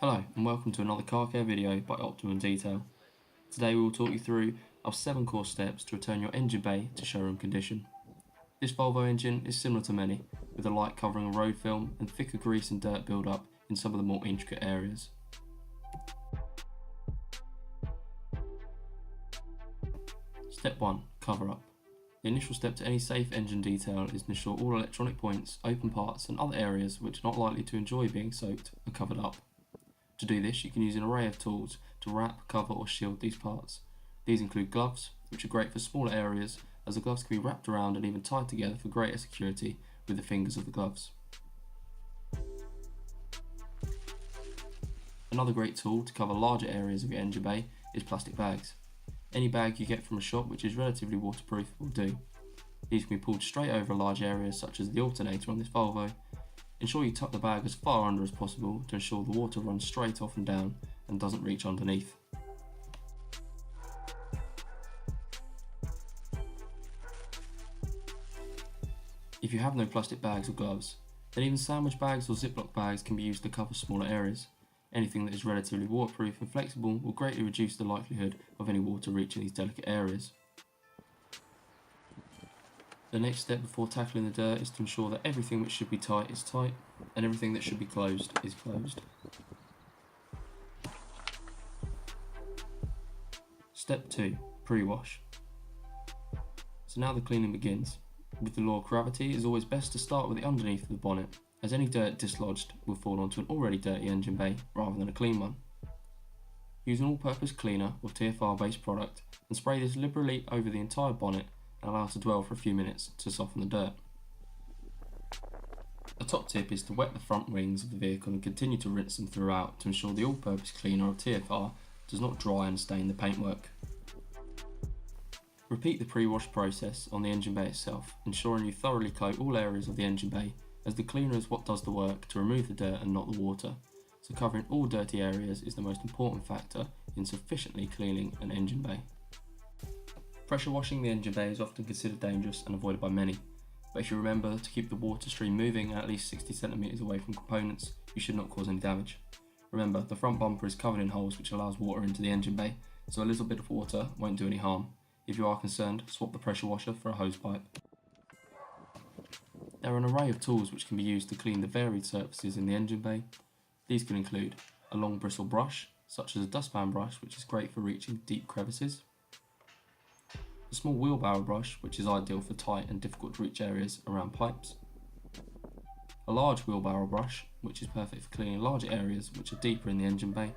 Hello and welcome to another car care video by Optimum Detail. Today we will talk you through our 7 core steps to return your engine bay to showroom condition. This Volvo engine is similar to many, with a light covering of road film and thicker grease and dirt build-up in some of the more intricate areas. Step 1. Cover up. The initial step to any safe engine detail is to ensure all electronic points, open parts and other areas which are not likely to enjoy being soaked are covered up. To do this, you can use an array of tools to wrap, cover or shield these parts. These include gloves, which are great for smaller areas as the gloves can be wrapped around and even tied together for greater security with the fingers of the gloves. Another great tool to cover larger areas of your engine bay is plastic bags. Any bag you get from a shop which is relatively waterproof will do. These can be pulled straight over large areas such as the alternator on this Volvo. Ensure you tuck the bag as far under as possible to ensure the water runs straight off and down and doesn't reach underneath. If you have no plastic bags or gloves, then even sandwich bags or Ziploc bags can be used to cover smaller areas. Anything that is relatively waterproof and flexible will greatly reduce the likelihood of any water reaching these delicate areas. The next step before tackling the dirt is to ensure that everything which should be tight is tight and everything that should be closed is closed. Step 2. Pre-wash. So now the cleaning begins. With the law of gravity, it is always best to start with the underneath of the bonnet, as any dirt dislodged will fall onto an already dirty engine bay rather than a clean one. Use an all-purpose cleaner or TFR based product and spray this liberally over the entire bonnet and allow it to dwell for a few minutes to soften the dirt. A top tip is to wet the front wings of the vehicle and continue to rinse them throughout to ensure the all-purpose cleaner or TFR does not dry and stain the paintwork. Repeat the pre-wash process on the engine bay itself, ensuring you thoroughly coat all areas of the engine bay, as the cleaner is what does the work to remove the dirt and not the water, so covering all dirty areas is the most important factor in sufficiently cleaning an engine bay. Pressure washing the engine bay is often considered dangerous and avoided by many, but if you remember to keep the water stream moving at least 60 cm away from components, you should not cause any damage. Remember, the front bumper is covered in holes which allows water into the engine bay, so a little bit of water won't do any harm. If you are concerned, swap the pressure washer for a hose pipe. There are an array of tools which can be used to clean the varied surfaces in the engine bay. These can include a long bristle brush, such as a dustpan brush, which is great for reaching deep crevices, a small wheelbarrow brush, which is ideal for tight and difficult to reach areas around pipes, a large wheelbarrow brush, which is perfect for cleaning larger areas which are deeper in the engine bay,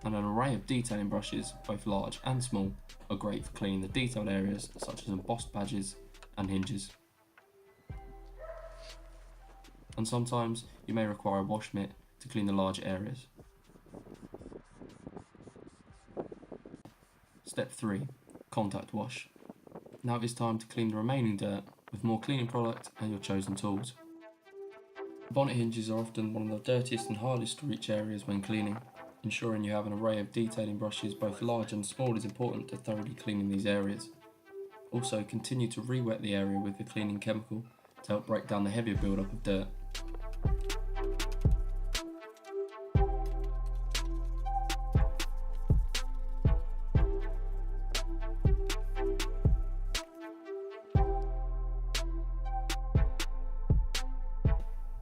and an array of detailing brushes, both large and small, are great for cleaning the detailed areas such as embossed badges and hinges. And sometimes you may require a wash mitt to clean the larger areas. Step 3. Contact wash. Now it is time to clean the remaining dirt with more cleaning product and your chosen tools. Bonnet hinges are often one of the dirtiest and hardest to reach areas when cleaning. Ensuring you have an array of detailing brushes both large and small is important to thoroughly cleaning these areas. Also, continue to re-wet the area with the cleaning chemical to help break down the heavier build-up of dirt.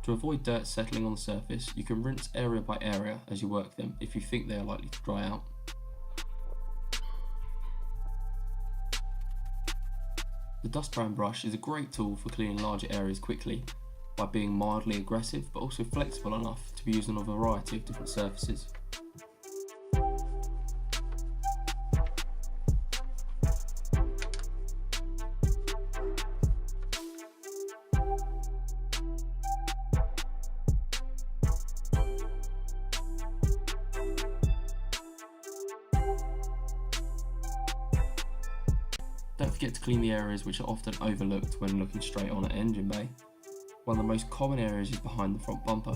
To avoid dirt settling on the surface, you can rinse area by area as you work them if you think they are likely to dry out. The dustpan brush is a great tool for cleaning larger areas quickly by being mildly aggressive but also flexible enough to be used on a variety of different surfaces. Don't forget to clean the areas which are often overlooked when looking straight on an engine bay. One of the most common areas is behind the front bumper.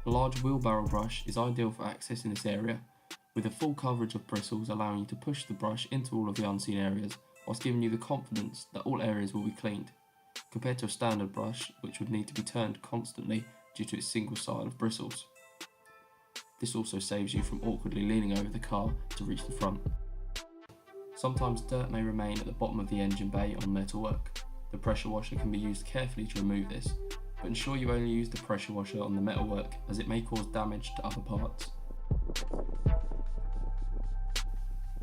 A large wheelbarrow brush is ideal for accessing this area, with a full coverage of bristles allowing you to push the brush into all of the unseen areas whilst giving you the confidence that all areas will be cleaned, compared to a standard brush which would need to be turned constantly due to its single side of bristles. This also saves you from awkwardly leaning over the car to reach the front. Sometimes dirt may remain at the bottom of the engine bay on metalwork. The pressure washer can be used carefully to remove this, but ensure you only use the pressure washer on the metalwork as it may cause damage to other parts.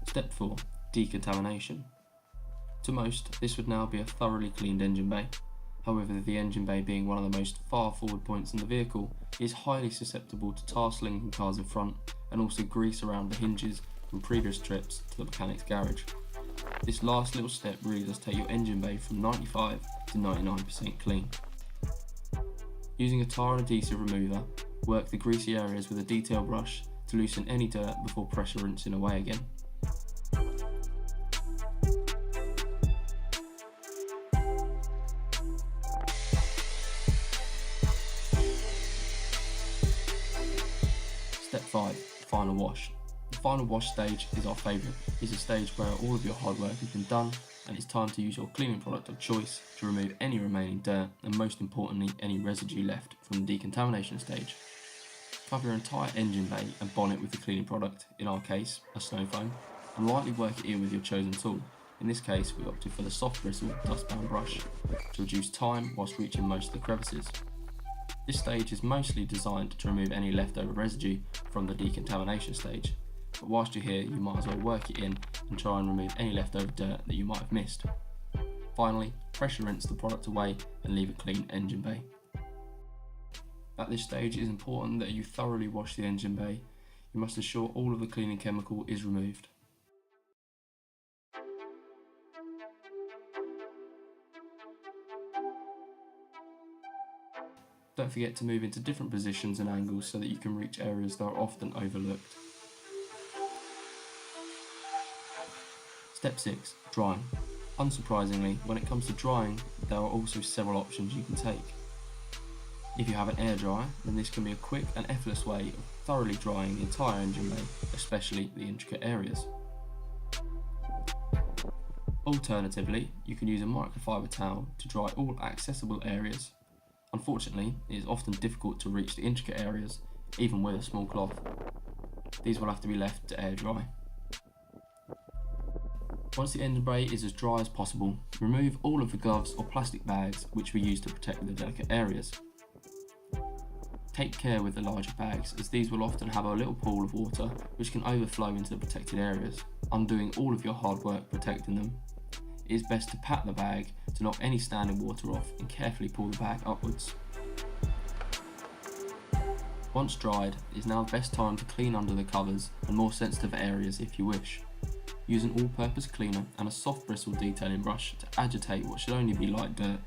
Step 4. Decontamination. To most, this would now be a thoroughly cleaned engine bay. However, the engine bay being one of the most far forward points in the vehicle is highly susceptible to tasseling from cars in front and also grease around the hinges from previous trips to the mechanic's garage. This last little step really does take your engine bay from 95 to 99% clean. Using a tire and adhesive remover, work the greasy areas with a detail brush to loosen any dirt before pressure rinsing away again. Step 5. Final wash. The final wash stage is our favourite. It's a stage where all of your hard work has been done and it's time to use your cleaning product of choice to remove any remaining dirt and most importantly any residue left from the decontamination stage. Cover your entire engine bay and bonnet with the cleaning product, in our case a snow foam, and lightly work it in with your chosen tool. In this case we opted for the soft bristle dustbound brush to reduce time whilst reaching most of the crevices. This stage is mostly designed to remove any leftover residue from the decontamination stage, but whilst you're here you might as well work it in and try and remove any leftover dirt that you might have missed. Finally, pressure rinse the product away and leave a clean engine bay. At this stage it is important that you thoroughly wash the engine bay. You must ensure all of the cleaning chemical is removed. Don't forget to move into different positions and angles so that you can reach areas that are often overlooked. Step 6. Drying. Unsurprisingly, when it comes to drying, there are also several options you can take. If you have an air dryer, then this can be a quick and effortless way of thoroughly drying the entire engine bay, especially the intricate areas. Alternatively, you can use a microfiber towel to dry all accessible areas. Unfortunately, it is often difficult to reach the intricate areas, even with a small cloth. These will have to be left to air dry. Once the engine bay is as dry as possible, remove all of the gloves or plastic bags which we use to protect the delicate areas. Take care with the larger bags as these will often have a little pool of water which can overflow into the protected areas, undoing all of your hard work protecting them. It is best to pat the bag to knock any standing water off and carefully pull the bag upwards. Once dried, it is now the best time to clean under the covers and more sensitive areas if you wish. Use an all-purpose cleaner and a soft bristle detailing brush to agitate what should only be light dirt.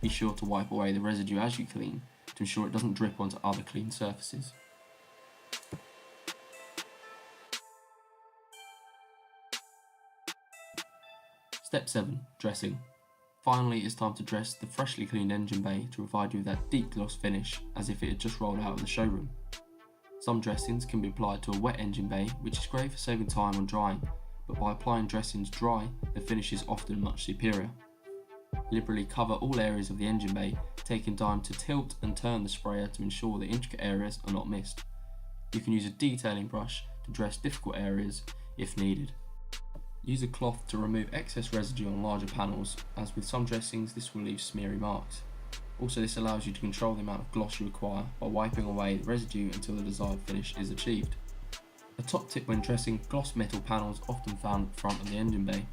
Be sure to wipe away the residue as you clean to ensure it doesn't drip onto other clean surfaces. Step 7. Dressing. Finally, it's time to dress the freshly cleaned engine bay to provide you with that deep gloss finish as if it had just rolled out of the showroom. Some dressings can be applied to a wet engine bay, which is great for saving time on drying, but by applying dressings dry, the finish is often much superior. Liberally cover all areas of the engine bay, taking time to tilt and turn the sprayer to ensure the intricate areas are not missed. You can use a detailing brush to dress difficult areas if needed. Use a cloth to remove excess residue on larger panels, as with some dressings this will leave smeary marks. Also, this allows you to control the amount of gloss you require by wiping away the residue until the desired finish is achieved. A top tip when dressing gloss metal panels often found at the front of the engine bay.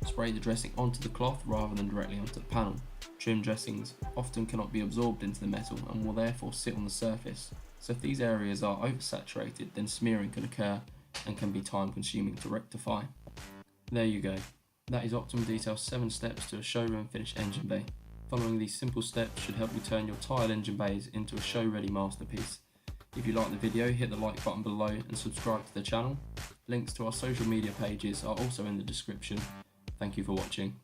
Spray the dressing onto the cloth rather than directly onto the panel. Trim dressings often cannot be absorbed into the metal and will therefore sit on the surface, so if these areas are oversaturated then smearing can occur and can be time consuming to rectify. There you go. That is Optimum Detail's 7 steps to a showroom finished engine bay. Following these simple steps should help you turn your tiled engine bays into a show-ready masterpiece. If you like the video, hit the like button below and subscribe to the channel. Links to our social media pages are also in the description. Thank you for watching.